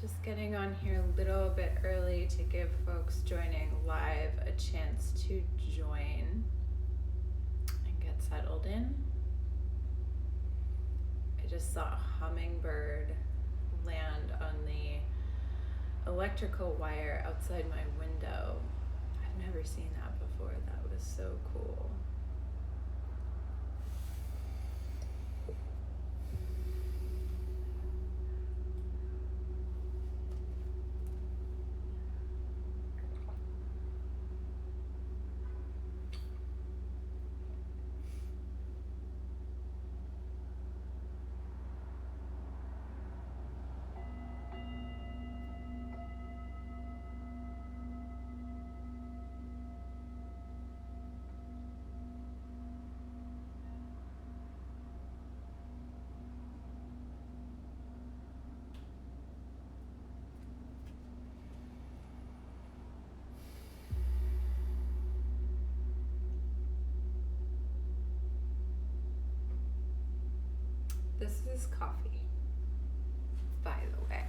Just getting on here a little bit early to give folks joining live a chance to join and get settled in. I just saw a hummingbird land on the electrical wire outside my window. I've never seen that before. That was so cool. This is coffee, by the way.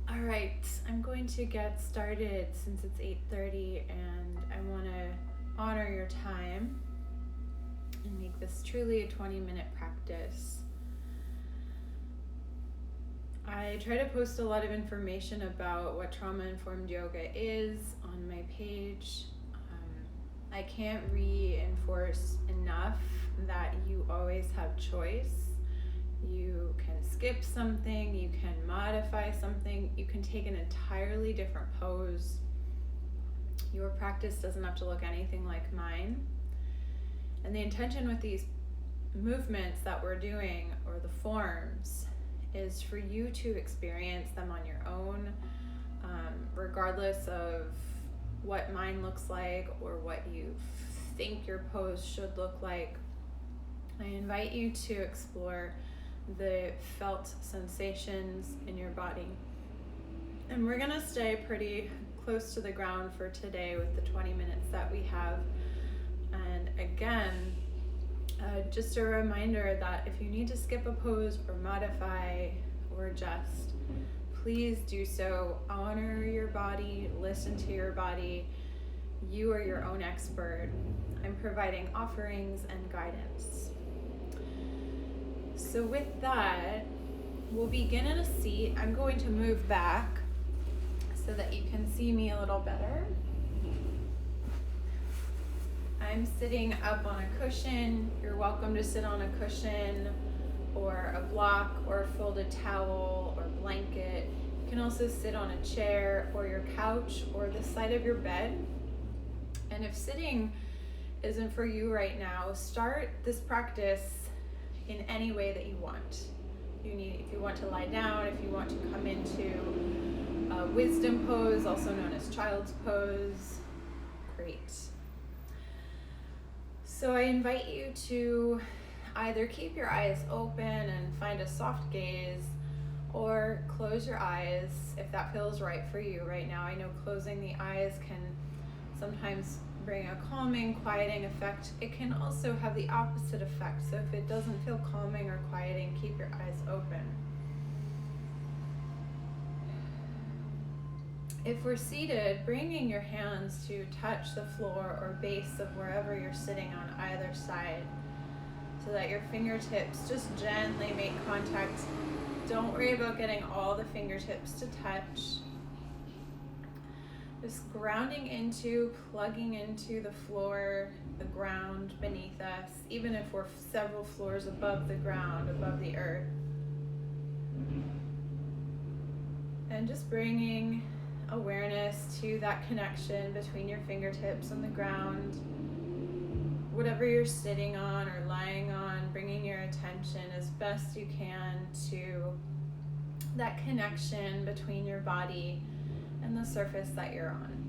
All right, I'm going to get started since it's 8:30 and I want to honor your time and make this truly a 20-minute practice. I try to post a lot of information about what trauma-informed yoga is on my page. I can't reinforce enough that you always have choice. You can skip something, you can modify something, you can take an entirely different pose. Your practice doesn't have to look anything like mine. And the intention with these movements that we're doing, or the forms, is for you to experience them on your own, regardless of what mine looks like or what you think your pose should look like. I invite you to explore the felt sensations in your body. And we're gonna stay pretty close to the ground for today with the 20 minutes that we have. And again, just a reminder that if you need to skip a pose or modify or adjust, please do so. Honor your body, listen to your body. You are your own expert. I'm providing offerings and guidance. So with that, we'll begin in a seat. I'm going to move back so that you can see me a little better. I'm sitting up on a cushion. You're welcome to sit on a cushion or a block or a folded towel or blanket. You can also sit on a chair or your couch or the side of your bed. And if sitting isn't for you right now, start this practice in any way that you want. If you want to lie down, if you want to come into a wisdom pose, also known as child's pose, great. So I invite you to either keep your eyes open and find a soft gaze, or close your eyes if that feels right for you right now. I know closing the eyes can sometimes bring a calming, quieting effect. It can also have the opposite effect. So if it doesn't feel calming or quieting, keep your eyes open. If we're seated, bringing your hands to touch the floor or base of wherever you're sitting on either side, so that your fingertips just gently make contact. Don't worry about getting all the fingertips to touch. Just grounding into, plugging into the floor, the ground beneath us, even if we're several floors above the ground, above the earth. And just bringing awareness to that connection between your fingertips and the ground. Whatever you're sitting on or lying on, bringing your attention as best you can to that connection between your body and the surface that you're on.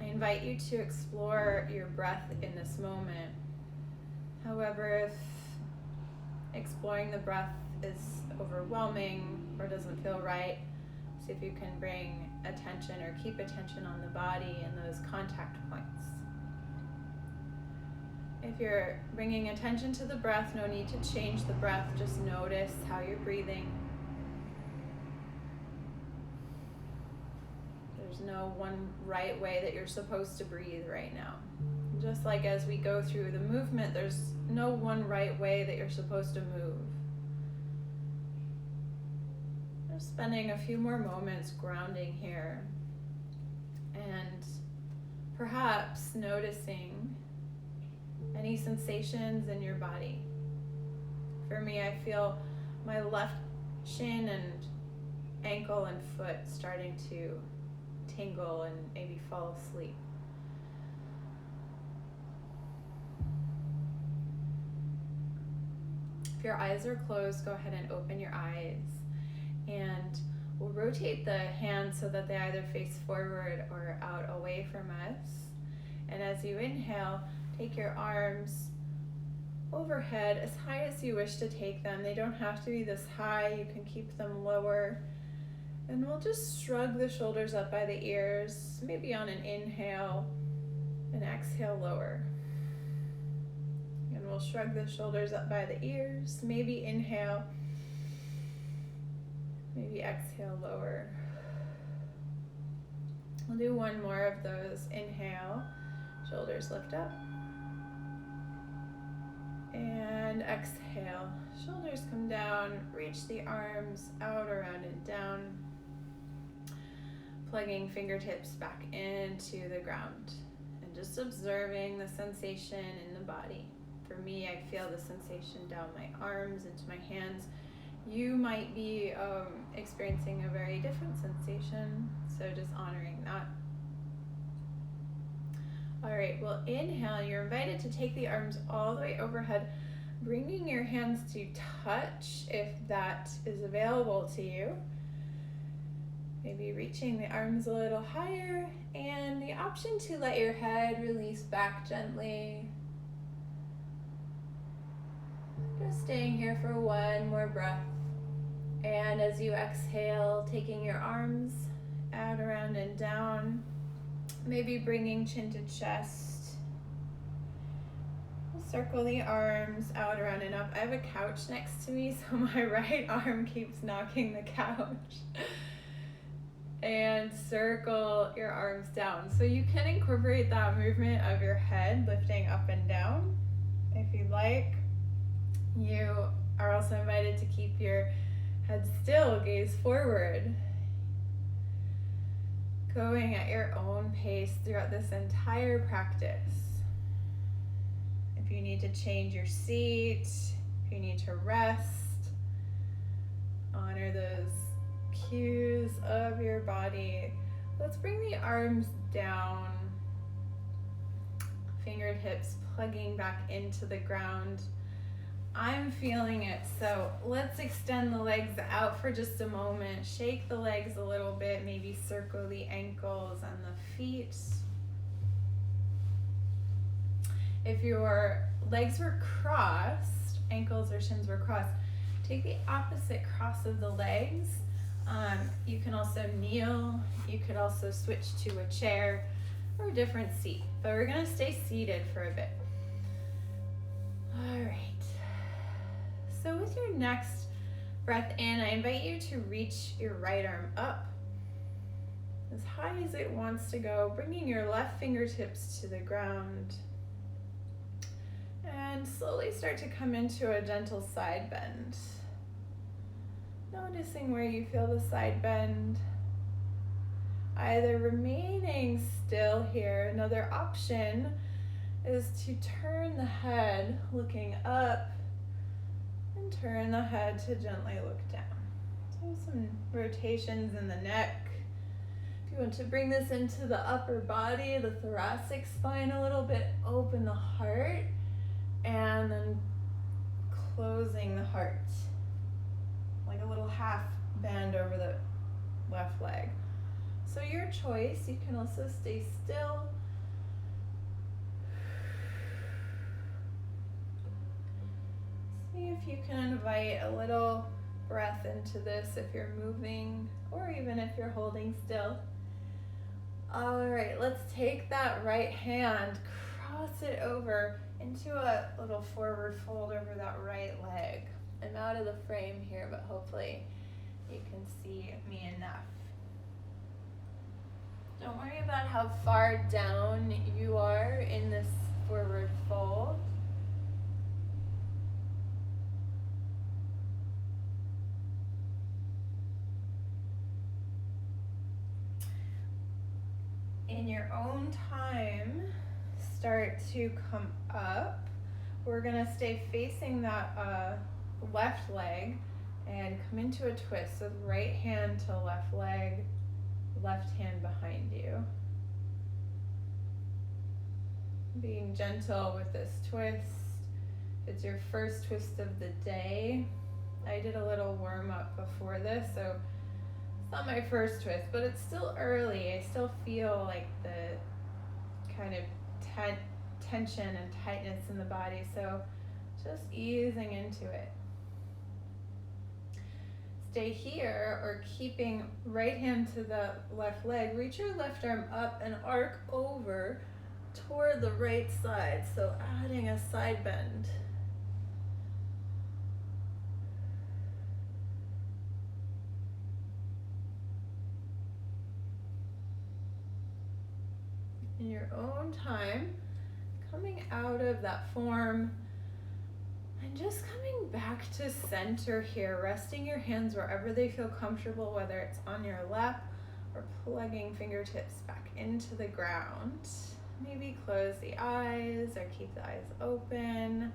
I invite you to explore your breath in this moment. However, if exploring the breath is overwhelming or doesn't feel right, see if you can bring attention or keep attention on the body and those contact points. If you're bringing attention to the breath, no need to change the breath, just notice how you're breathing. There's no one right way that you're supposed to breathe right now. Just like as we go through the movement, there's no one right way that you're supposed to move. Just spending a few more moments grounding here and perhaps noticing any sensations in your body. For me, I feel my left shin and ankle and foot starting to tingle and maybe fall asleep. If your eyes are closed, go ahead and open your eyes, and we'll rotate the hands so that they either face forward or out away from us. And as you inhale, take your arms overhead as high as you wish to take them. They don't have to be this high, you can keep them lower. And we'll just shrug the shoulders up by the ears, maybe on an inhale, and exhale lower. And we'll shrug the shoulders up by the ears, maybe inhale, maybe exhale lower. We'll do one more of those. Inhale, shoulders lift up. And exhale, shoulders come down, reach the arms out, around and down. Plugging fingertips back into the ground and just observing the sensation in the body. For me, I feel the sensation down my arms, into my hands. You might be experiencing a very different sensation, so just honoring that. All right, well, inhale, you're invited to take the arms all the way overhead, bringing your hands to touch if that is available to you. Maybe reaching the arms a little higher, and the option to let your head release back gently. Just staying here for one more breath. And as you exhale, taking your arms out, around, and down, maybe bringing chin to chest. Circle the arms out, around, and up. I have a couch next to me, so my right arm keeps knocking the couch. And circle your arms down. So you can incorporate that movement of your head lifting up and down if you'd like. You are also invited to keep your head still, gaze forward. Going at your own pace throughout this entire practice. If you need to change your seat, if you need to rest, honor those cues of your body. Let's bring the arms down, fingertips plugging back into the ground. I'm feeling it, so let's extend the legs out for just a moment. Shake the legs a little bit, maybe circle the ankles and the feet. If your legs were crossed, ankles or shins were crossed, take the opposite cross of the legs. You can also kneel. You could also switch to a chair or a different seat, but we're gonna stay seated for a bit. All right. So with your next breath in, I invite you to reach your right arm up as high as it wants to go, bringing your left fingertips to the ground. And slowly start to come into a gentle side bend. Noticing where you feel the side bend. Either remaining still here. Another option is to turn the head looking up and turn the head to gently look down. So some rotations in the neck. If you want to bring this into the upper body, the thoracic spine a little bit, open the heart and then closing the heart. Like a little half bend over the left leg. So your choice, you can also stay still. See if you can invite a little breath into this if you're moving or even if you're holding still. All right, let's take that right hand, cross it over into a little forward fold over that right leg. I'm out of the frame here, but hopefully you can see me enough. Don't worry about how far down you are in this forward fold. In your own time, start to come up. We're gonna stay facing that left leg and come into a twist. So right hand to left leg, left hand behind you. Being gentle with this twist. If it's your first twist of the day, I did a little warm up before this, so it's not my first twist, but it's still early. I still feel like the kind of tension and tightness in the body, so just easing into it. Stay here, or keeping right hand to the left leg. Reach your left arm up and arc over toward the right side, so adding a side bend. In your own time, coming out of that form and just coming back to center here, resting your hands wherever they feel comfortable, whether it's on your lap or plugging fingertips back into the ground. Maybe close the eyes or keep the eyes open.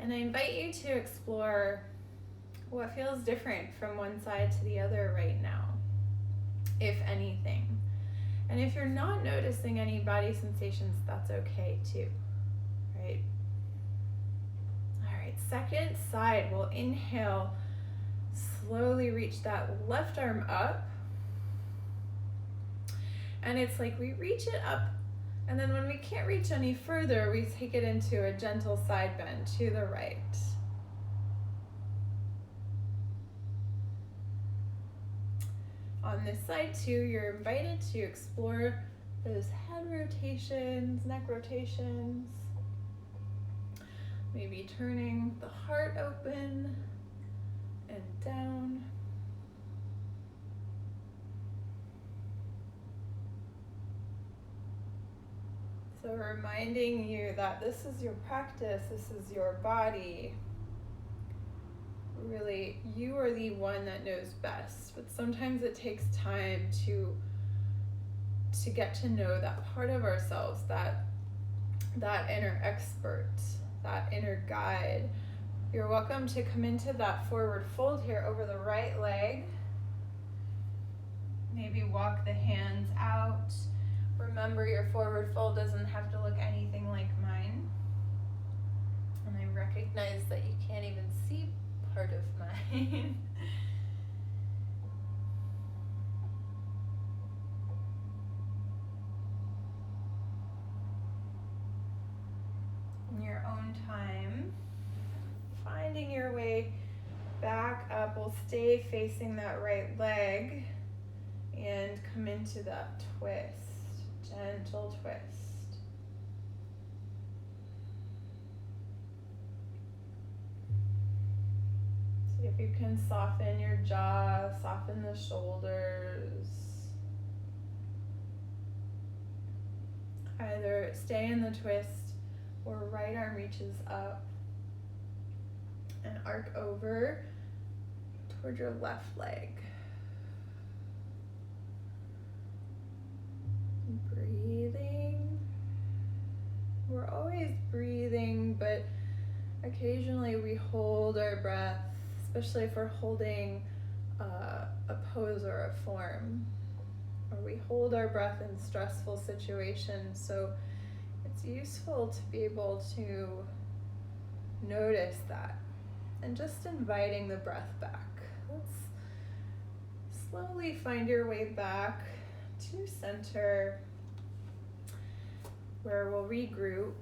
And I invite you to explore what feels different from one side to the other right now, if anything. And if you're not noticing any body sensations, that's okay too, right? All right, second side, we'll inhale, slowly reach that left arm up. And it's like we reach it up, and then when we can't reach any further, we take it into a gentle side bend to the right. On this side too, you're invited to explore those head rotations, neck rotations. Maybe turning the heart open and down. So reminding you that this is your practice, this is your body. Really, you are the one that knows best, but sometimes it takes time to get to know that part of ourselves, that inner expert, that inner guide. You're welcome to come into that forward fold here over the right leg. Maybe walk the hands out. Remember, your forward fold doesn't have to look anything like mine. And I recognize that you can't even see part of mine. In your own time, finding your way back up, we'll stay facing that right leg and come into that twist, gentle twist. See if you can soften your jaw, soften the shoulders. Either stay in the twist or right arm reaches up and arc over toward your left leg. Breathing. We're always breathing, but occasionally we hold our breath, especially if we're holding a pose or a form, or we hold our breath in stressful situations. So it's useful to be able to notice that and just inviting the breath back. Let's slowly find your way back to center, where we'll regroup,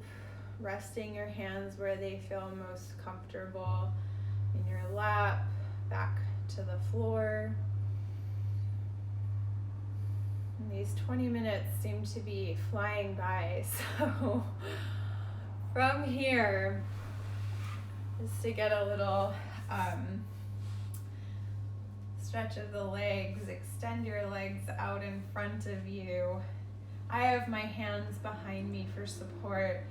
resting your hands where they feel most comfortable, in your lap, back to the floor. And these 20 minutes seem to be flying by, so from here, just to get a little stretch of the legs, extend your legs out in front of you. I have my hands behind me for support,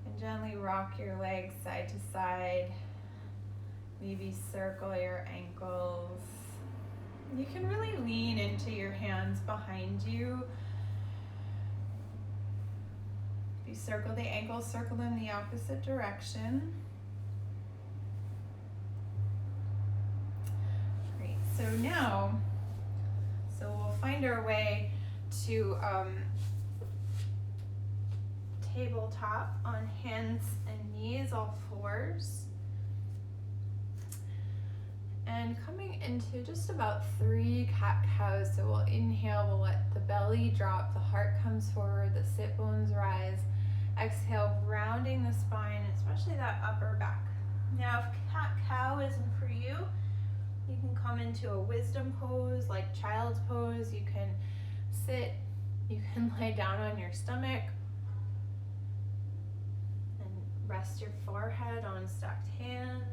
and gently rock your legs side to side. Maybe circle your ankles. You can really lean into your hands behind you. If you circle the ankles, circle them the opposite direction. Great, so now, we'll find our way to tabletop on hands and knees, all fours. And coming into just about 3 cat-cows. So we'll inhale, we'll let the belly drop, the heart comes forward, the sit bones rise. Exhale, rounding the spine, especially that upper back. Now, if cat-cow isn't for you, you can come into a wisdom pose, like child's pose. You can sit, you can lay down on your stomach, and rest your forehead on stacked hands.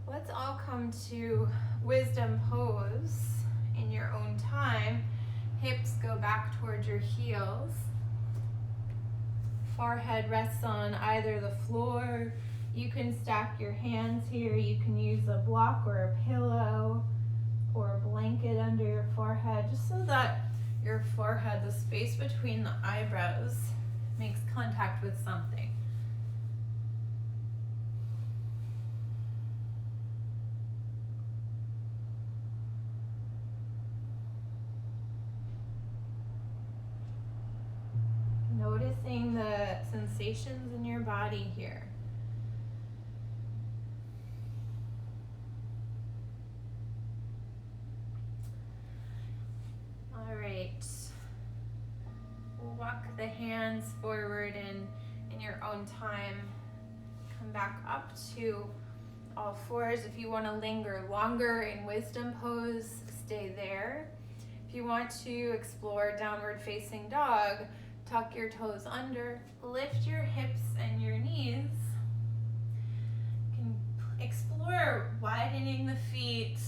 Let's all come to wisdom pose in your own time. Hips go back towards your heels. Forehead rests on either the floor. You can stack your hands here. You can use a block or a pillow or a blanket under your forehead, just so that your forehead, the space between the eyebrows, makes contact with something. Noticing the sensations in your body here. All right. We'll walk the hands forward in your own time. Come back up to all fours. If you want to linger longer in wisdom pose, stay there. If you want to explore downward facing dog, tuck your toes under, lift your hips and your knees. You can explore widening the feet.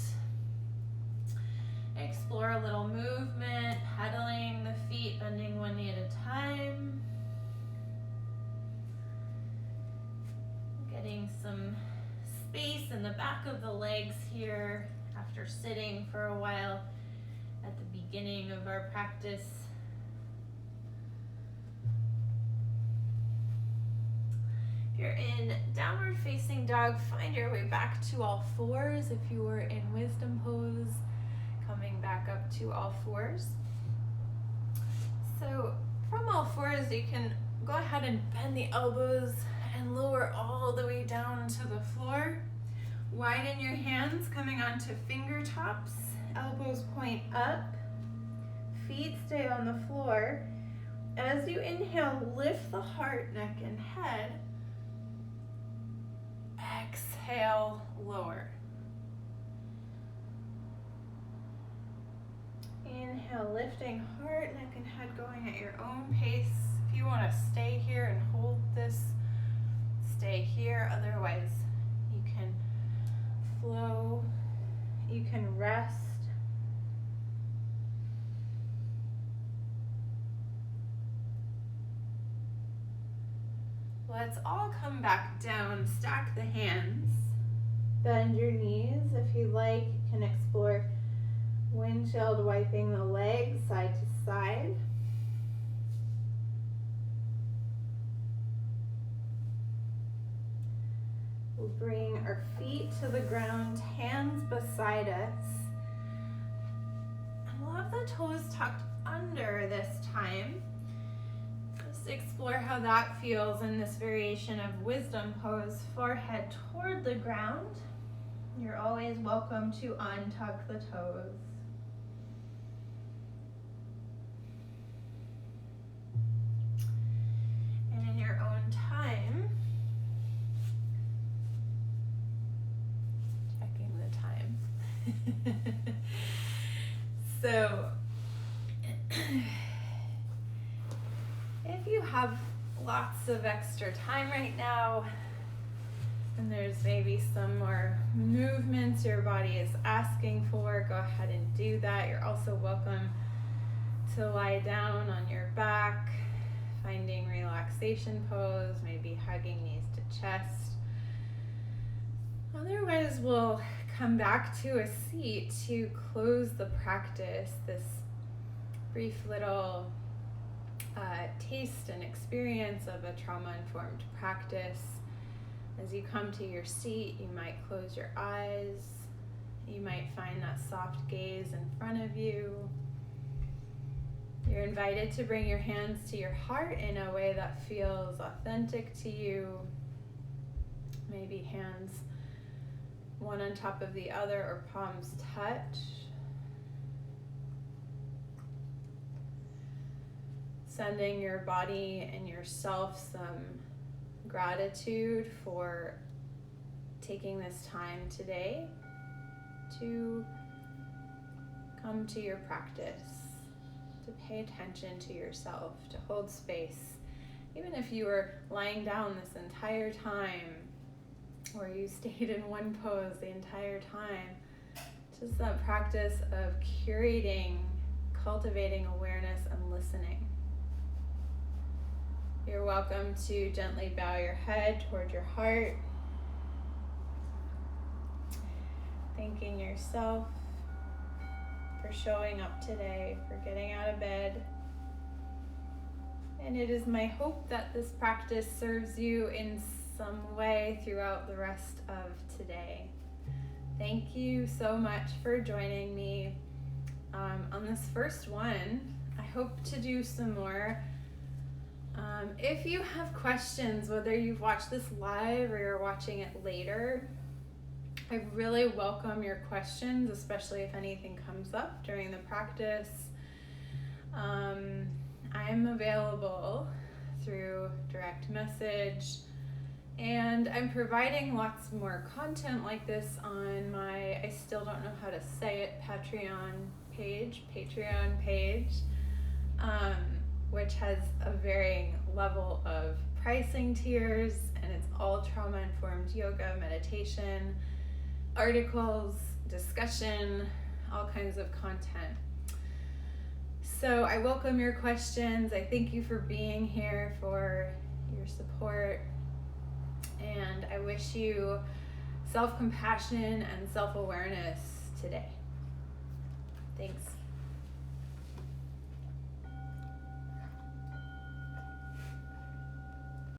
Explore a little movement, pedaling the feet, bending one knee at a time. Getting some space in the back of the legs here after sitting for a while at the beginning of our practice. If you're in downward facing dog, find your way back to all fours. If you were in wisdom pose, coming back up to all fours. So from all fours, you can go ahead and bend the elbows and lower all the way down to the floor. Widen your hands, coming onto finger tops. Elbows point up. Feet stay on the floor. As you inhale, lift the heart, neck, and head. Exhale, lower. Inhale, lifting heart, neck, and head, going at your own pace. If you want to stay here and hold this, stay here. Otherwise, you can flow, you can rest. Let's all come back down, stack the hands, bend your knees. If you like, you can explore windshield wiping the legs side to side. We'll bring our feet to the ground, hands beside us. And we'll have the toes tucked under this time. Just explore how that feels in this variation of wisdom pose, forehead toward the ground. You're always welcome to untuck the toes. And in your own time, checking the time. So, if you have lots of extra time right now, and there's maybe some more movements your body is asking for, go ahead and do that. You're also welcome to lie down on your back, finding relaxation pose, maybe hugging knees to chest. Otherwise, we'll come back to a seat to close the practice, this brief little taste and experience of a trauma-informed practice. As you come to your seat, you might close your eyes. You might find that soft gaze in front of you. You're invited to bring your hands to your heart in a way that feels authentic to you. Maybe hands one on top of the other or palms touch. Sending your body and yourself some gratitude for taking this time today to come to your practice, to pay attention to yourself, to hold space. Even if you were lying down this entire time, or you stayed in one pose the entire time, just that practice of curating, cultivating awareness and listening. You're welcome to gently bow your head toward your heart, thanking yourself for showing up today, for getting out of bed. And it is my hope that this practice serves you in some way throughout the rest of today. Thank you so much for joining me on this first one. I hope to do some more. If you have questions, whether you've watched this live or you're watching it later, I really welcome your questions, especially if anything comes up during the practice. I'm available through direct message, and I'm providing lots more content like this on my, I still don't know how to say it, Patreon page, which has a varying level of pricing tiers, and it's all trauma-informed yoga, meditation, articles, discussion, all kinds of content. So I welcome your questions. I thank you for being here, for your support, and I wish you self-compassion and self-awareness today. Thanks.